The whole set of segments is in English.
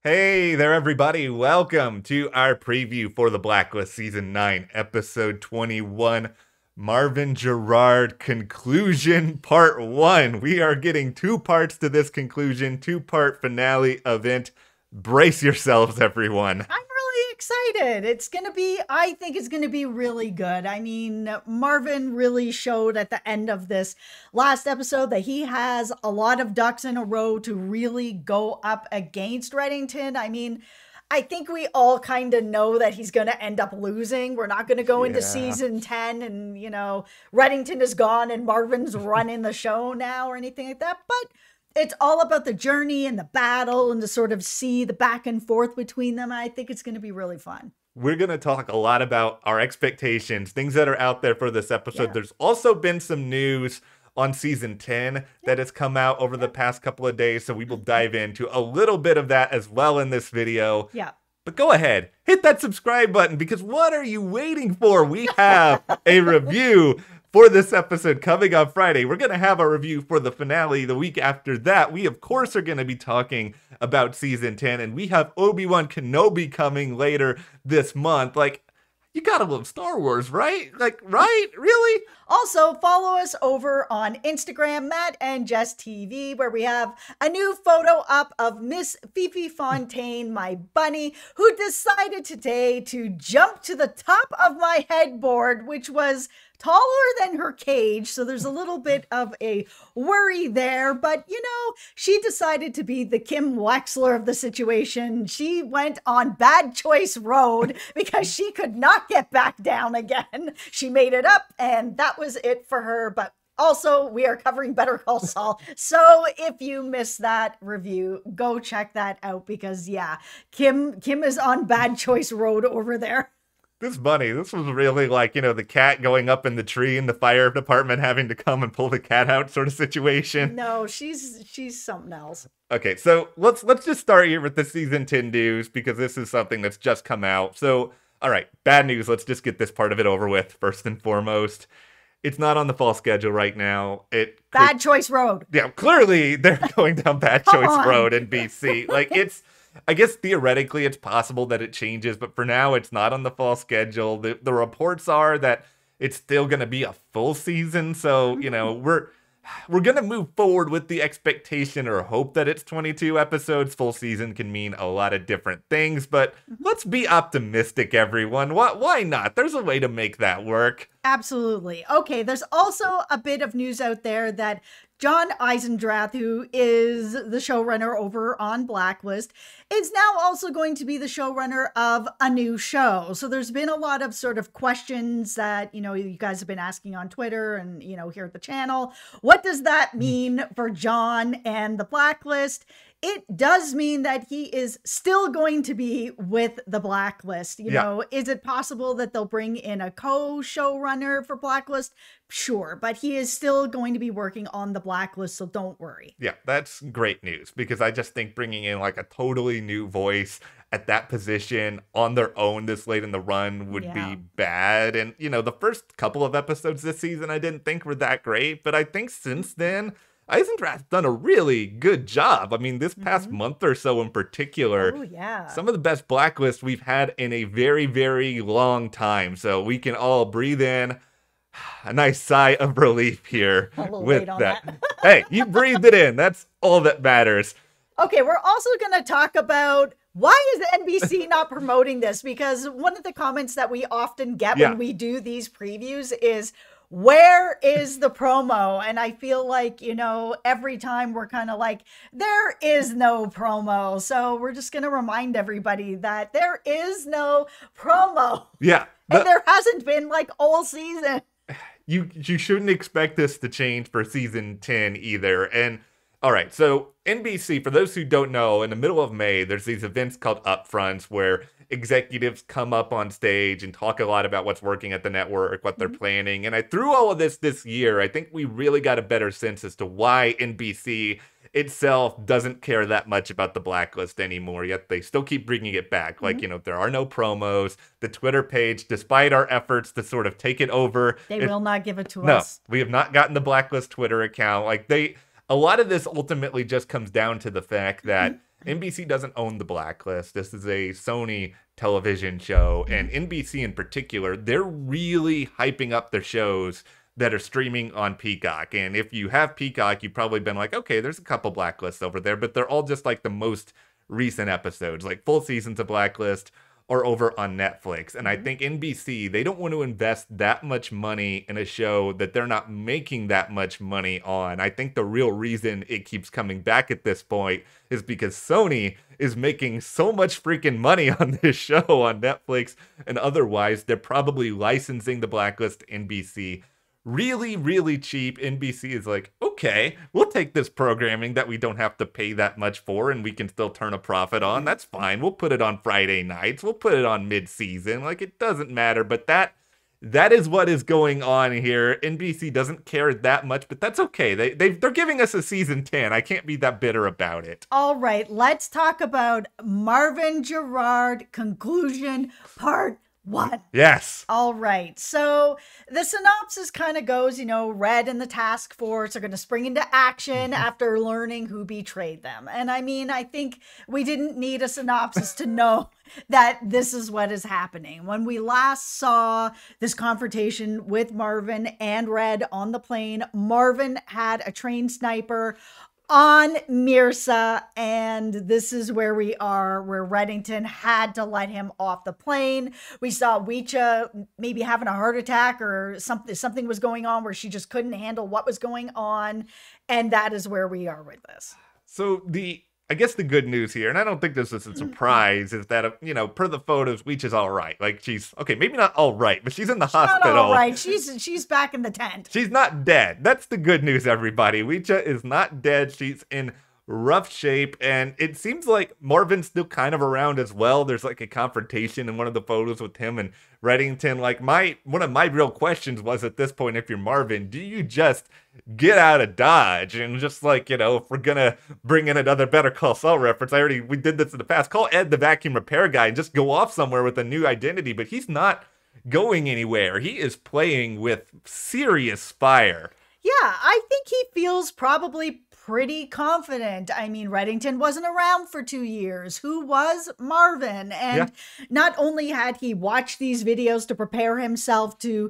Hey there, everybody. Welcome to our preview for the Blacklist Season 9, Episode 21, Marvin Gerard Conclusion Part 1. We are getting two parts to this conclusion, two-part finale event. Brace yourselves, everyone. I'm really excited. I think it's going to be really good. I mean, Marvin really showed at the end of this last episode that he has a lot of ducks in a row to really go up against Reddington. I mean, I think we all kind of know that he's going to end up losing. We're not going to go into season 10 and, Reddington is gone and Marvin's running the show now or anything like that. But it's all about the journey and the battle and to sort of see the back and forth between them. I think it's going to be really fun. We're going to talk a lot about our expectations, things that are out there for this episode. Yeah. There's also been some news on season 10 that has come out over the past couple of days, so we will dive into a little bit of that as well in this video. Yeah. But go ahead, hit that subscribe button, because what are you waiting for? We have a review for this episode coming on Friday. We're going to have a review for the finale the week after that. We, of course, are going to be talking about season 10, and we have Obi-Wan Kenobi coming later this month. Like, you gotta love Star Wars, right? Like, right? Really? Also, follow us over on Instagram, Matt and Jess TV, where we have a new photo up of Miss Fifi Fontaine, my bunny, who decided today to jump to the top of my headboard, which was taller than her cage. So there's a little bit of a worry there. But, she decided to be the Kim Wexler of the situation. She went on Bad Choice Road because she could not get back down again. She made it up, and that was it for her. But also, we are covering Better Call Saul. So if you missed that review, go check that out because, Kim is on Bad Choice Road over there. This bunny, this was really like, the cat going up in the tree and the fire department having to come and pull the cat out sort of situation. No, she's something else. Okay, so let's just start here with the season 10 news, because this is something that's just come out. So, all right, bad news. Let's just get this part of it over with first and foremost. It's not on the fall schedule right now. Bad Choice Road. Yeah, clearly they're going down Bad Choice Road in BC. Like, I guess theoretically it's possible that it changes, but for now it's not on the fall schedule. The reports are that it's still going to be a full season, so, we're going to move forward with the expectation or hope that it's 22 episodes. Full season can mean a lot of different things, but let's be optimistic, everyone. Why not? There's a way to make that work. Absolutely. Okay, there's also a bit of news out there that John Eisendrath, who is the showrunner over on Blacklist, is now also going to be the showrunner of a new show. So there's been a lot of sort of questions that, you guys have been asking on Twitter and, here at the channel. What does that mean for John and the Blacklist? It does mean that he is still going to be with the Blacklist. Is it possible that they'll bring in a co-showrunner for Blacklist? Sure, but he is still going to be working on the Blacklist, so don't worry. Yeah, that's great news, because I just think bringing in like a totally new voice at that position on their own this late in the run would be bad. And, the first couple of episodes this season I didn't think were that great, but I think since then, Eisendrath's done a really good job. I mean, this past month or so in particular, some of the best Blacklist we've had in a very, very long time. So we can all breathe in a nice sigh of relief here with that. Hey, you breathed it in. That's all that matters. Okay, we're also going to talk about why is NBC not promoting this? Because one of the comments that we often get when we do these previews is, where is the promo? And I feel like, every time we're kind of like, there is no promo. So we're just going to remind everybody that there is no promo. Yeah. And there hasn't been like all season. You shouldn't expect this to change for season 10 either. And all right, so NBC, for those who don't know, in the middle of May, there's these events called upfronts where executives come up on stage and talk a lot about what's working at the network, what they're planning. And through all of this year, I think we really got a better sense as to why NBC itself doesn't care that much about the Blacklist anymore, yet they still keep bringing it back. Like, there are no promos. The Twitter page, despite our efforts to sort of take it over, they will not give it to us. No, we have not gotten the Blacklist Twitter account. Like, a lot of this ultimately just comes down to the fact that NBC doesn't own the Blacklist. This is a Sony television show, and NBC in particular, they're really hyping up their shows that are streaming on Peacock. And if you have Peacock, you've probably been like, okay, there's a couple Blacklists over there, but they're all just like the most recent episodes, like full seasons of Blacklist or over on Netflix. And I think NBC, they don't want to invest that much money in a show that they're not making that much money on. I think the real reason it keeps coming back at this point is because Sony is making so much freaking money on this show on Netflix and otherwise. They're probably licensing the Blacklist to NBC really, really cheap. NBC is like, okay, we'll take this programming that we don't have to pay that much for and we can still turn a profit on. That's fine. We'll put it on Friday nights. We'll put it on mid-season. Like, it doesn't matter. But that is what is going on here. NBC doesn't care that much, but that's okay. They're giving us a season 10. I can't be that bitter about it. All right, let's talk about Marvin Gerard conclusion part 1. Yes. All right. So the synopsis kind of goes, Red and the task force are going to spring into action after learning who betrayed them. And I mean, I think we didn't need a synopsis to know that this is what is happening. When we last saw this confrontation with Marvin and Red on the plane, Marvin had a trained sniper on Mirza, and this is where we are, where Reddington had to let him off the plane. We saw Weecha maybe having a heart attack or something was going on where she just couldn't handle what was going on, and that is where we are with this. So I guess the good news here, and I don't think this is a surprise, is that, per the photos, Weech is all right. Like, she's, okay, maybe not all right, but she's in the hospital. Not all right. She's back in the tent. She's not dead. That's the good news, everybody. Weecha is not dead. She's in rough shape, and it seems like Marvin's still kind of around as well. There's like a confrontation in one of the photos with him and Reddington. Like, one of my real questions was at this point, if you're Marvin, do you just get out of Dodge and just like, if we're gonna bring in another Better Call Saul reference, we did this in the past, call Ed the vacuum repair guy and just go off somewhere with a new identity. But he's not going anywhere. He is playing with serious fire. Yeah, I think he feels probably pretty confident. I mean, Reddington wasn't around for 2 years. Who was Marvin? And not only had he watched these videos to prepare himself to,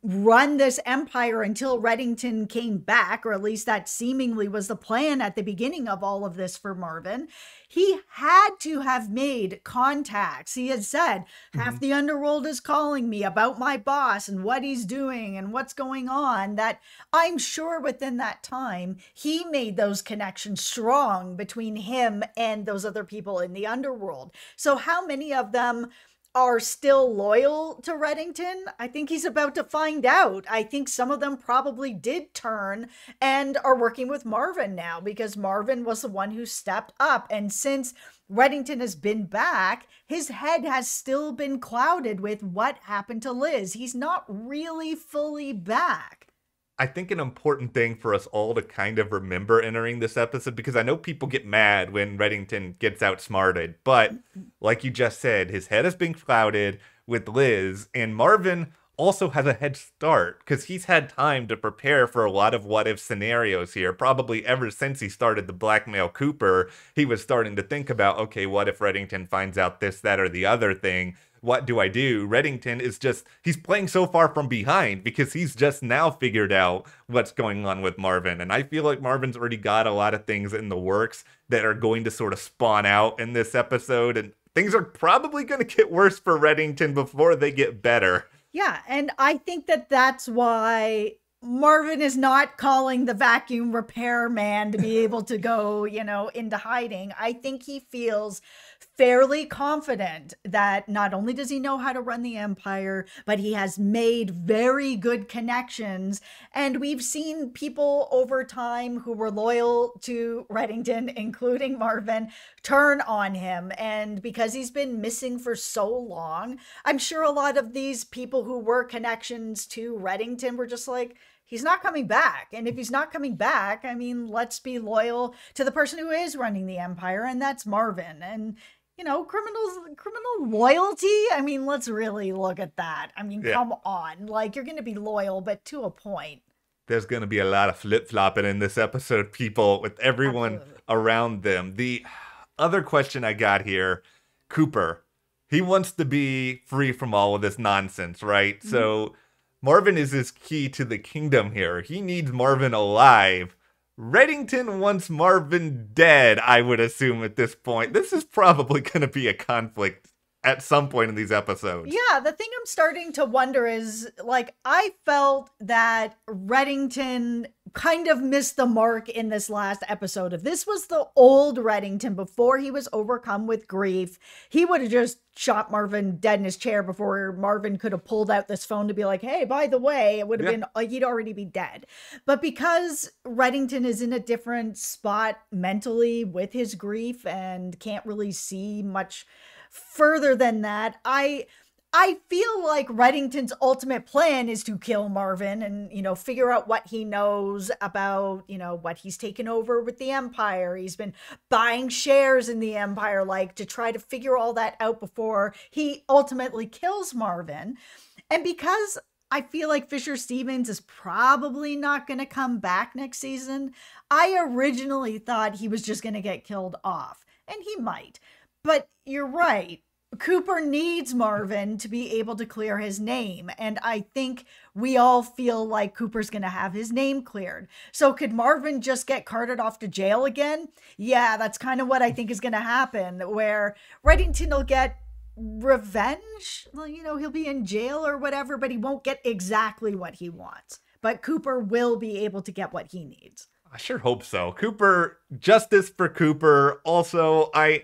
run this empire until Reddington came back, or at least that seemingly was the plan at the beginning of all of this for Marvin. He had to have made contacts. He had said, half the underworld is calling me about my boss and what he's doing and what's going on, that I'm sure within that time, he made those connections strong between him and those other people in the underworld. So how many of them are still loyal to Reddington? I think he's about to find out. I think some of them probably did turn and are working with Marvin now because Marvin was the one who stepped up. And since Reddington has been back, his head has still been clouded with what happened to Liz. He's not really fully back. I think an important thing for us all to kind of remember entering this episode, because I know people get mad when Reddington gets outsmarted, but like you just said, his head has been clouded with Liz, and Marvin also has a head start because he's had time to prepare for a lot of what if scenarios here. Probably ever since he started to blackmail Cooper, he was starting to think about, okay, what if Reddington finds out this, that, or the other thing? What do I do? Reddington is he's playing so far from behind because he's just now figured out what's going on with Marvin. And I feel like Marvin's already got a lot of things in the works that are going to sort of spawn out in this episode. And things are probably going to get worse for Reddington before they get better. Yeah, and I think that's why Marvin is not calling the vacuum repair man to be able to go, into hiding. I think he feels fairly confident that not only does he know how to run the empire, but he has made very good connections. And we've seen people over time who were loyal to Reddington, including Marvin, turn on him. And because he's been missing for so long, I'm sure a lot of these people who were connections to Reddington were just like, he's not coming back. And if he's not coming back, I mean, let's be loyal to the person who is running the empire, and that's Marvin. And, criminal loyalty. I mean, let's really look at that. I mean, come on. Like, you're going to be loyal, but to a point. There's going to be a lot of flip-flopping in this episode, people, with everyone around them. other question I got here, Cooper, he wants to be free from all of this nonsense, right? Mm-hmm. So Marvin is his key to the kingdom here. He needs Marvin alive. Reddington wants Marvin dead, I would assume at this point. This is probably going to be a conflict at some point in these episodes. Yeah, the thing I'm starting to wonder is, like, I felt that Reddington kind of missed the mark in this last episode. If this was the old Reddington before he was overcome with grief, he would have just shot Marvin dead in his chair before Marvin could have pulled out this phone to be like, hey, by the way, it would have been, he'd already be dead. But because Reddington is in a different spot mentally with his grief and can't really see much further than that, I feel like Reddington's ultimate plan is to kill Marvin and, you know, figure out what he knows about, you know, what he's taken over with the Empire. He's been buying shares in the Empire, like, to try to figure all that out before he ultimately kills Marvin. And because I feel like Fisher Stevens is probably not going to come back next season, I originally thought he was just going to get killed off. And he might. But you're right. Cooper needs Marvin to be able to clear his name. And I think we all feel like Cooper's going to have his name cleared. So could Marvin just get carted off to jail again? Yeah, that's kind of what I think is going to happen, where Reddington will get revenge. Well, you know, he'll be in jail or whatever, but he won't get exactly what he wants. But Cooper will be able to get what he needs. I sure hope so. Cooper, justice for Cooper. Also, I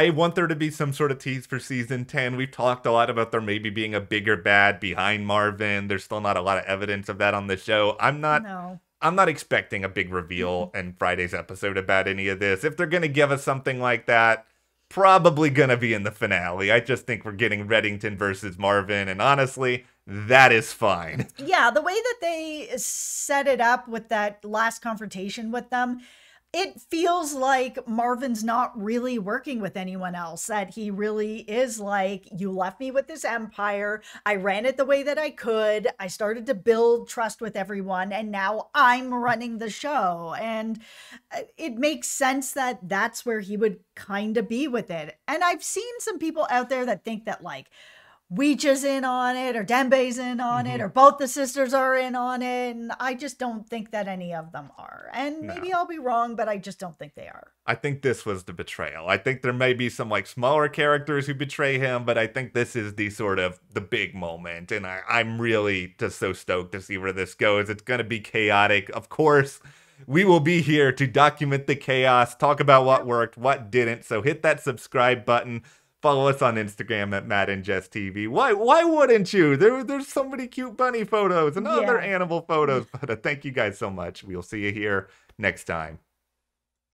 want there to be some sort of tease for season 10. We've talked a lot about there maybe being a bigger bad behind Marvin. There's still not a lot of evidence of that on the show. I'm not expecting a big reveal in Friday's episode about any of this. If they're going to give us something like that, probably going to be in the finale. I just think we're getting Reddington versus Marvin, and honestly, that is fine. Yeah, the way that they set it up with that last confrontation with them, it feels like Marvin's not really working with anyone else, that he really is like, you left me with this empire. I ran it the way that I could. I started to build trust with everyone, and now I'm running the show. And it makes sense that that's where he would kind of be with it. And I've seen some people out there that think that, like, Weech is in on it, or Dembe's in on it, or both the sisters are in on it. And I just don't think that any of them are. And maybe I'll be wrong, but I just don't think they are. I think this was the betrayal. I think there may be some, like, smaller characters who betray him, but I think this is the sort of the big moment. And I'm really just so stoked to see where this goes. It's going to be chaotic. Of course, we will be here to document the chaos, talk about what worked, what didn't. So hit that subscribe button. Follow us on Instagram at Matt and Jess TV. Why wouldn't you? There's so many cute bunny photos and other animal photos. But thank you guys so much. We'll see you here next time.